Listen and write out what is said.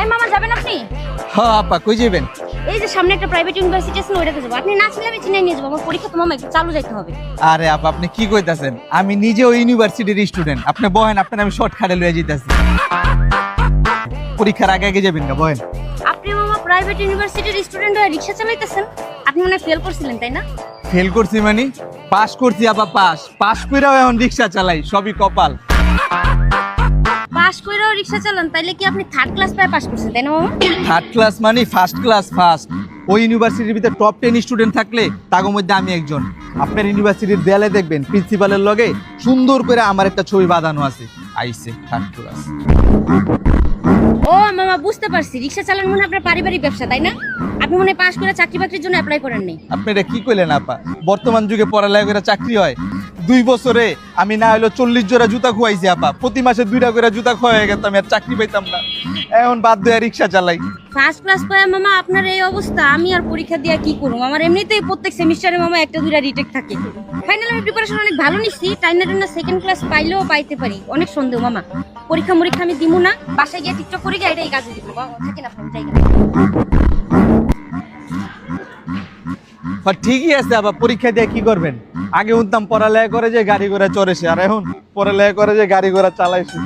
এই মামা যাবেন আপনি? হ্যাঁ আপা, কই যাবেন? এই যে সামনে একটা প্রাইভেট ইউনিভার্সিটি আছে, ওইটাতে যাবো। আপনি না ছিলেন আমি চিনাই নিয়ে যাবো। আমার পরীক্ষা তো মামা একটু চালু যাইতে হবে। আরে আপা, আপনি কি কইতাছেন? আমি নিজে ওই ইউনিভার্সিটির স্টুডেন্ট। আপনি বহেন, আপনার আমি শর্টকাটে লয়ে যাইতাছি। পরীক্ষার আগে আগে যাবেন না, বহেন। আপনি মামা প্রাইভেট ইউনিভার্সিটির স্টুডেন্ট হয়ে রিক্সা চালাইতেছেন? আপনি মনে হয় ফেল করছিলেন, তাই না? ফেল করছি মানে? পাস করছি আপা, পাস কইরাও এখন রিক্সা চালাই, সবই কপাল। পাস কইরাও রিক্সা চালান, তাইলে কি আপনি থার্ড ক্লাস পায় পাস করছেন, তাই না মামা? থার্ড ক্লাস মানে ফার্স্ট ক্লাস ফার্স্ট। ওই ইউনিভার্সিটির ভিতরে টপ 10 স্টুডেন্ট থাকলে তাগো মধ্যে আমি একজন। আপনার ইউনিভার্সিটির দেয়ালে দেখবেন প্রিন্সিপালের লগে সুন্দর করে আমার একটা ছবি বাঁধানো আছে, আইসে থার্ড ক্লাস। ও মামা, বুঝতে পারছি, রিক্সা চালান মনে হয় আপনার পারিবারিক ব্যবসা, তাই না? আপনি মনে হয় পাস করে চাকরি বাকরির জন্য অ্যাপ্লাই করেন নাই। আপনি এটা কি কইলেন আপা? বর্তমান যুগে পড়ালেখা করে চাকরি হয়? 2 বছরে আমি না হলো 40 জোড়া জুতা খুয়াইছি আপা। প্রতি মাসে 2টা করে জুতা খোয়া গেত, আমি আর চাকরি পাইতাম না। এখন বাধ্য হয়ে রিক্সা চালাই। ফার্স্ট ক্লাস পায় মামা আপনার এই অবস্থা, আমি আর পরীক্ষা দিয়ে কি করব? আমার এমনিতেই প্রত্যেক সেমিস্টারে মামা একটা দুইটা রিটেক থাকে। ফাইনাল আমি প্রিপারেশন অনেক ভালো নিচ্ছি, টাইনা সেকেন্ড ক্লাস পাইলেও পাইতে পারি। অনেক সন্দেহ মামা। পরীক্ষা আমি দিমু না, বাসায় গিয়ে টিকটক করে গিয়ে এটাই কাজে দিব। থাকেন আপনার জায়গা। ঠিকই আছে আপা, পরীক্ষা দিয়ে কি করবেন? আগে উঠতাম পড়ালেখা করে যে গাড়ি ঘোড়া চড়েছে, আর এখন পড়ালেখা করে যে গাড়ি ঘোড়া চালাইছে।